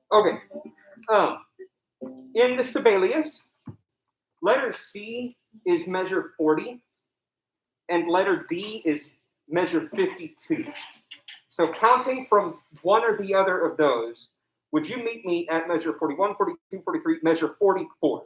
Okay. In the Sibelius, letter C is measure 40, and letter D is measure 52. So counting from one or the other of those, would you meet me at measure 41, 42, 43, measure 44?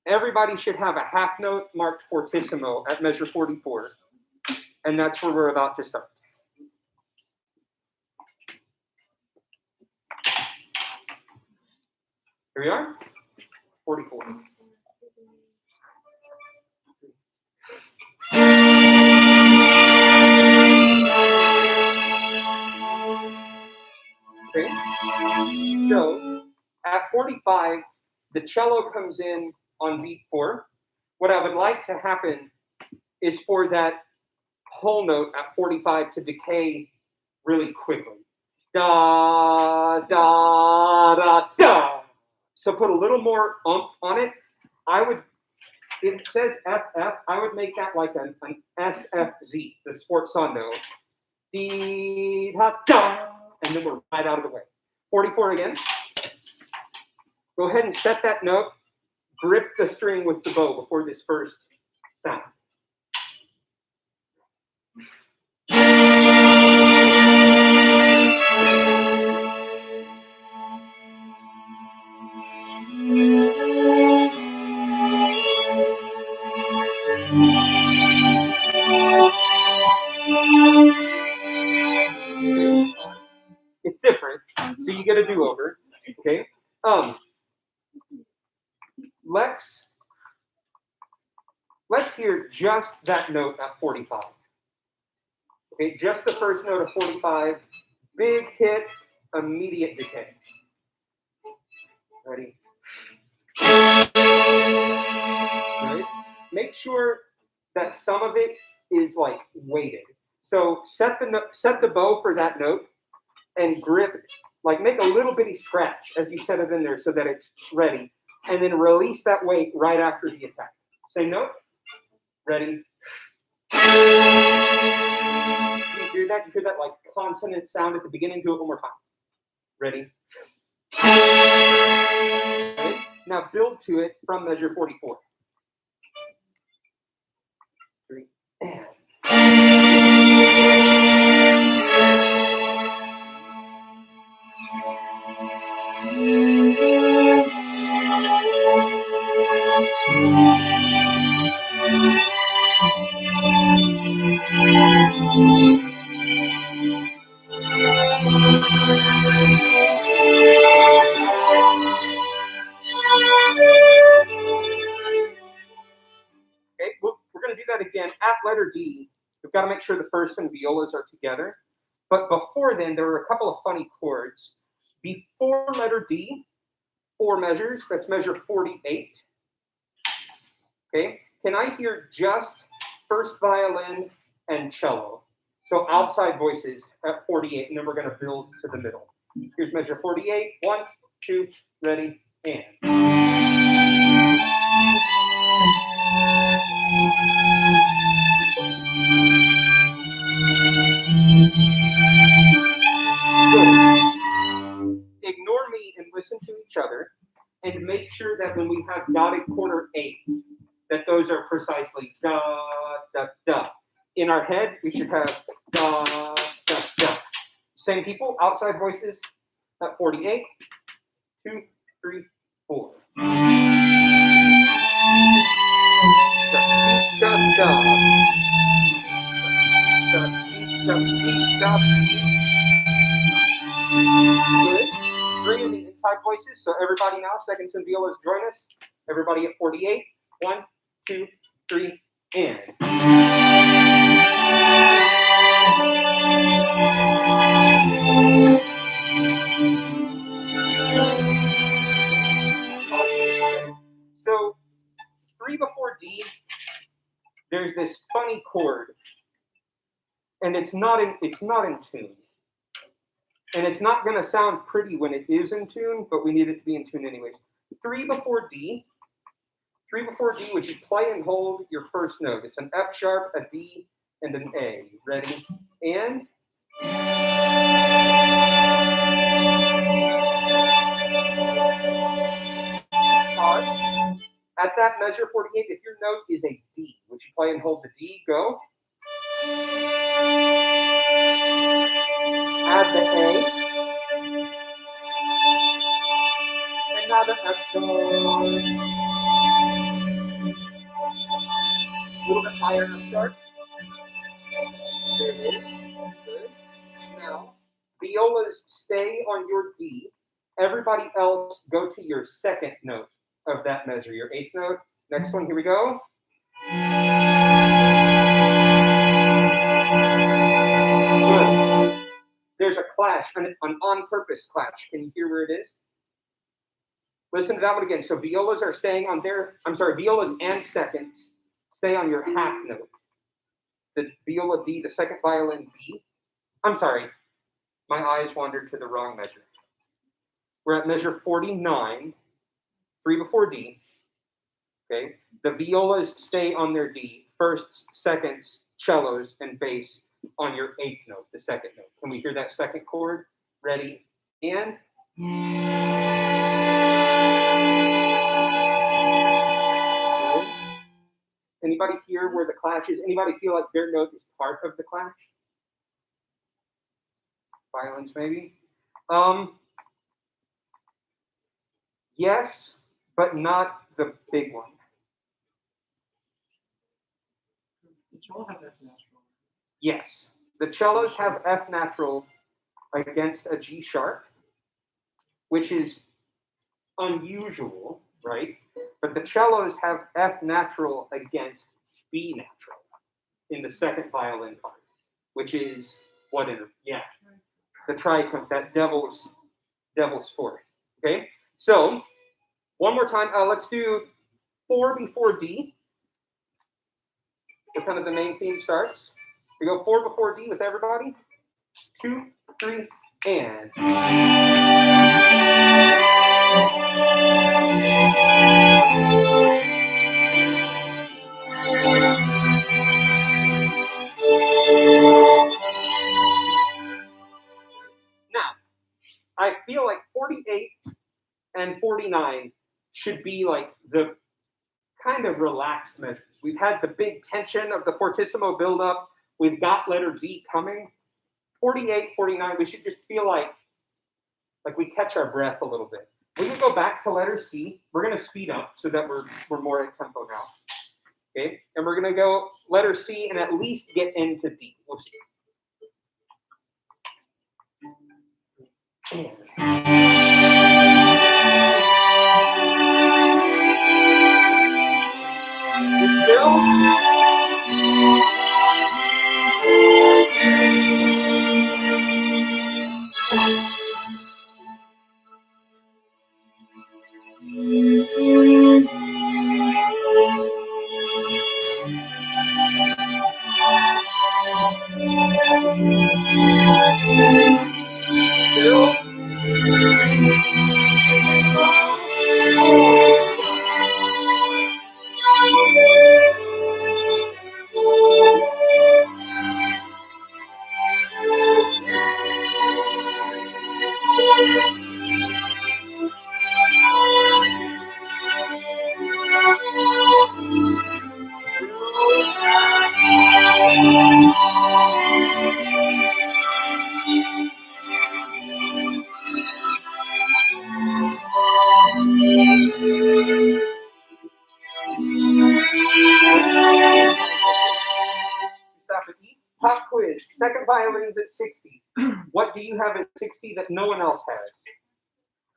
Everybody should have a half note marked fortissimo at measure 44, and that's where we're about to start. Here we are, 44. Okay, so at 45, the cello comes in on beat 4. What I would like to happen is for that whole note at 45 to decay really quickly. Da, da, da, da. So put a little more oomph on it. It says FF, I would make that like an SFZ, the sforzando. Dee, da, da. And then we're right out of the way. 44 again. Go ahead and set that note. Grip the string with the bow before this first sound. It's different, so you get a do-over. Okay. Let's hear just that note at 45. Okay, just the first note of 45. Big hit, immediate decay. Ready? Right. Make sure that some of it is like weighted. So set the bow for that note and grip it. Like make a little bitty scratch as you set it in there so that it's ready. And then release that weight right after the attack. Same note. Ready. Do you hear that? You hear that like consonant sound at the beginning? Do it one more time. Ready. Okay. Now build to it from measure 44. 3 and. Okay, we're going to do that again at letter D. We've got to make sure the first and violas are together. But before then, there were a couple of funny chords. Before letter D, 4 measures, that's measure 48. Okay, can I hear just first violin and cello? So outside voices at 48, and then we're going to build to the middle. Here's measure 48. 1, 2, ready, and. Ignore me and listen to each other, and make sure that when we have dotted quarter 8, that those are precisely da, da, da. In our head, we should have da, da, da. Same people, outside voices at 48. 2, 3, 4. Da, da, da. Good. Bring in the inside side voices. So everybody now, seconds and violas, join us. Everybody at 48. 1, 2, 3, and. So 3 before D, there's this funny chord, and it's not in tune. And it's not going to sound pretty when it is in tune, but we need it to be in tune anyways. 3 before D, which you play and hold your first note. It's an F sharp, a D, and an A. Ready? And. At that measure 48, if your note is a D, which you play and hold the D, go. Add the A. And now the F sharp. A little bit higher F sharp. There it is. Good. Now, violas stay on your D. Everybody else go to your second note of that measure, your 8th note. Next one, here we go. Good. There's a clash, an on-purpose clash. Can you hear where it is? Listen to that one again. So violas are staying on violas and seconds stay on your half note. The viola D, the second violin B. I'm sorry, my eyes wandered to the wrong measure. We're at measure 49, 3 before D. Okay, the violas stay on their D, firsts, seconds, cellos, and bass on your 8th note, the second note. Can we hear that second chord? Ready? And. Anybody hear where the clash is? Anybody feel like their note is part of the clash? Violins, maybe? Yes, but not the big one. The cello has F natural. Yes, the cellos have F natural against a G sharp, which is unusual, right? But the cellos have F natural against B natural in the second violin part, which is what in the tritone, that devil's fourth. Okay, so one more time. Let's do 4 before D. So kind of the main theme starts. We go 4 before D with everybody. 2, 3, and. Now, I feel like 48 and 49 should be like the kind of relaxed measures. We've had the big tension of the fortissimo buildup. We've got letter D coming. 48, 49, we should just feel like we catch our breath a little bit. We can go back to letter C. We're going to speed up so that we're more at tempo now. Okay, and we're going to go letter C and at least get into D. We'll see. Pop quiz. Second violin's at 60. What do you have at 60 that no one else has?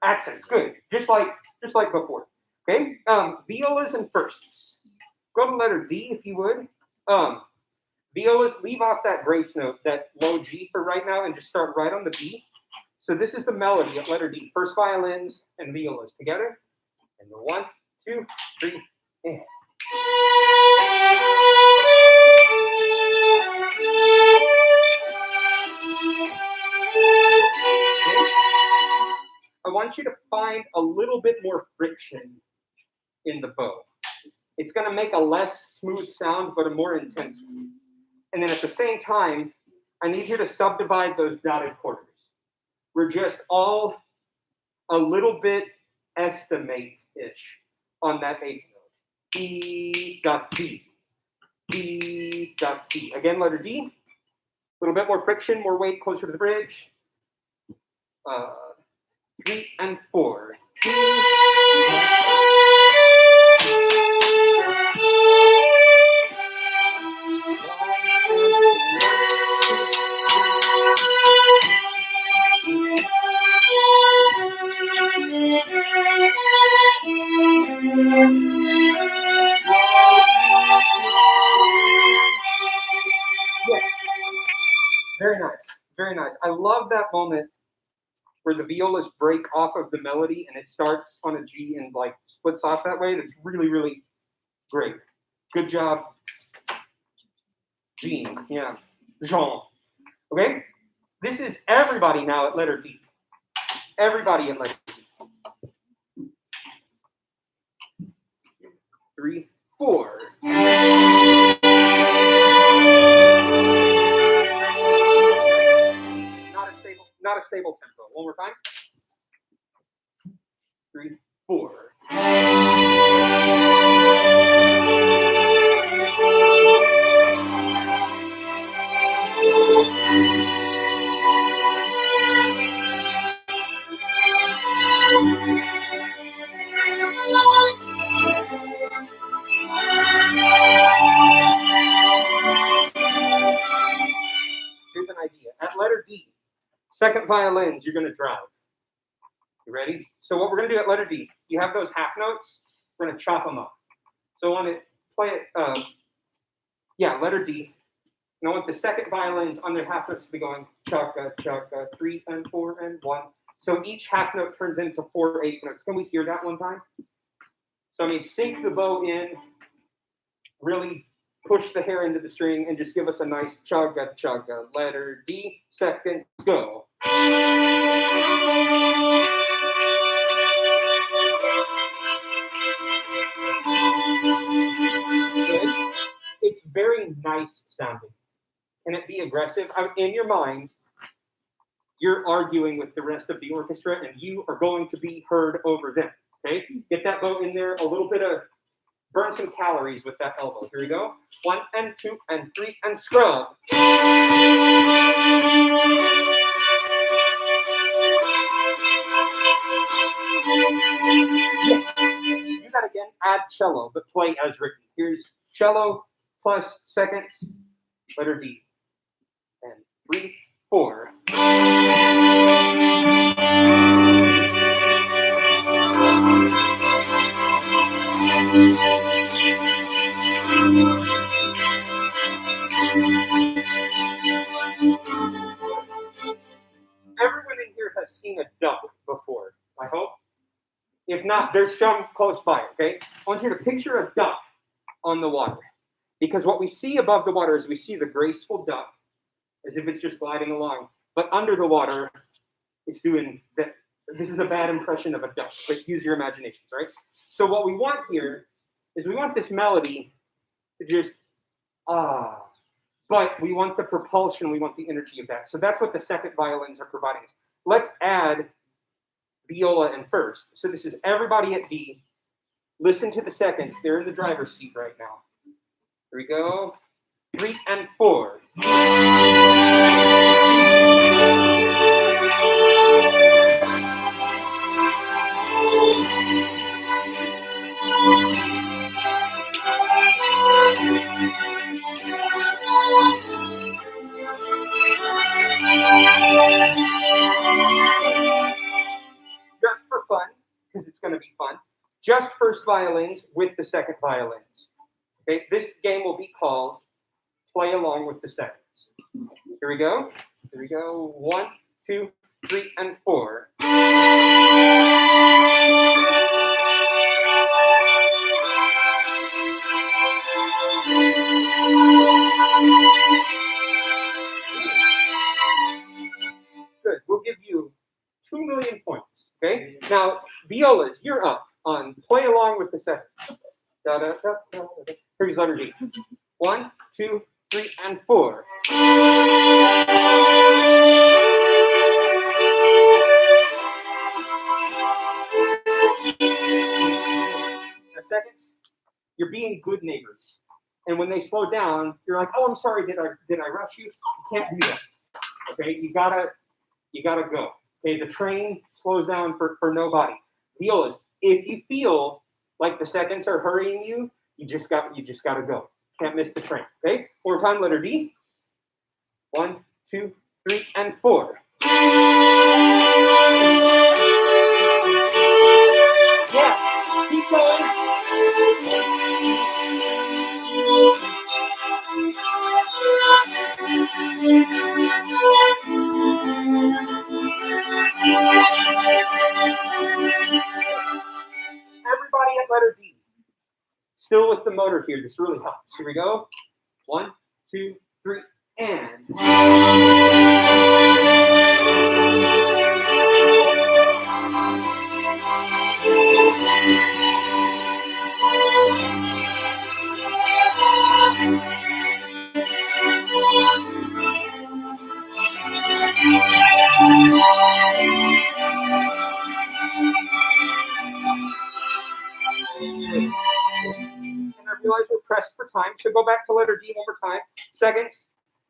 Accents, good. Just like before. Okay. Violas and firsts. Go to letter D if you would. Violas, leave off that grace note, that low G for right now, and just start right on the B. So this is the melody at letter D. First violins and violas together. And the 1, 2, 3, and. I want you to find a little bit more friction in the bow. It's going to make a less smooth sound, but a more intense one. And then at the same time, I need you to subdivide those dotted quarters. We're just all a little bit estimate-ish on that eighth note. D, dot, D. D, dot, D. Again, letter D. A little bit more friction, more weight closer to the bridge. 3 and 4. D. Very nice. Very nice. I love that moment where the violas break off of the melody and it starts on a G and like splits off that way. That's really, really great. Good job, Jean. Yeah. Jean. Okay? This is everybody now at letter D. Everybody at letter D. 3, 4. Not a stable tempo. One more time. 3, 4. Here's an idea. At letter D, second violins, you're going to drive. You ready? So what we're going to do at letter D, you have those half notes. We're going to chop them up. So I want to play it, letter D. And I want the second violins on their half notes to be going chaka, chaka, 3 and 4 and 1. So each half note turns into 4 eighth notes. Can we hear that one time? So I mean, sink the bow in, really push the hair into the string, and just give us a nice chugga, chugga. Letter D, second, go. Good. It's very nice sounding. Can it be aggressive? In your mind, you're arguing with the rest of the orchestra, and you are going to be heard over them. Okay? Get that bow in there, a little bit of, burn some calories with that elbow. Here we go. 1 and 2 and 3 and scrub. Yes. Do that again. Add cello, but play as written. Here's cello plus seconds, letter D. And 3, 4. Everyone in here has seen a duck before, I hope. If not, there's some close by, okay? I want you to picture a duck on the water. Because what we see above the water is we see the graceful duck, as if it's just gliding along. But under the water, it's doing that. This is a bad impression of a duck, but use your imaginations, right? So what we want here is we want this melody to just, but we want the propulsion, we want the energy of that. So that's what the second violins are providing us. Let's add viola and first. So this is everybody at D. Listen to the seconds. They're in the driver's seat right now. Here we go. 3 and 4. Just for going to be fun. Just first violins with the second violins. Okay, this game will be called Play Along with the Seconds. Here we go. Here we go. 1, 2, 3, and 4. Good. We'll give you 2 million points. Okay. Now, violas, you're up on Play Along with the Seconds. Da, da, da, da, da. Here's letter D. 1, 2, 3, and 4. The seconds, you're being good neighbors. And when they slow down, you're like, "Oh, I'm sorry. Did I rush you?" You can't do that. Okay. You gotta go. Okay. The train slows down for nobody. Violas, if you feel like the seconds are hurrying you, you just gotta go. Can't miss the train. Okay. One more time. Letter D. 1, 2, 3, and 4. Yeah. Keep going. Everybody at letter D. Still with the motor here. This really helps. Here we go. 1, 2, 3, and. And I realize we're pressed for time, so go back to letter D one more time. Seconds.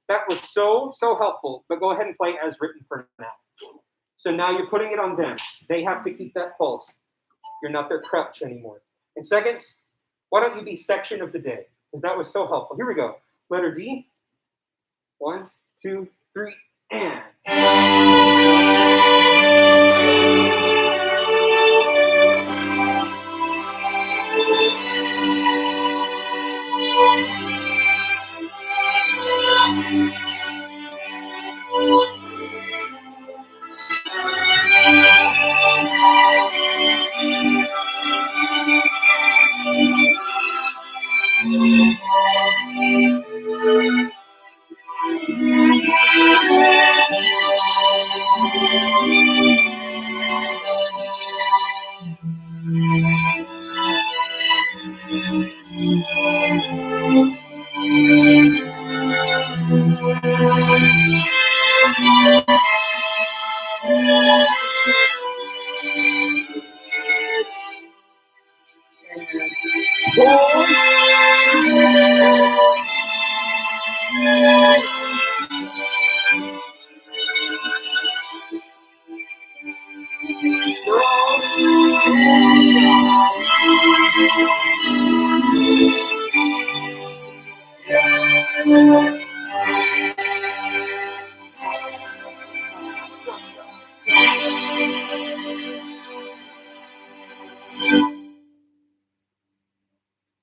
That was so helpful, but go ahead and play as written for now. So now you're putting it on them. They have to keep that pulse. You're not their crutch anymore. And seconds, why don't you be section of the day? Because that was so helpful. Here we go. Letter D. 1, 2, 3, and.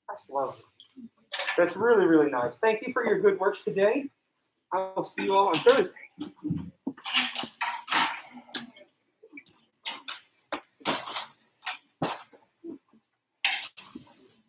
That's lovely. That's really nice. Thank you for your good work today. I will see you all on Thursday.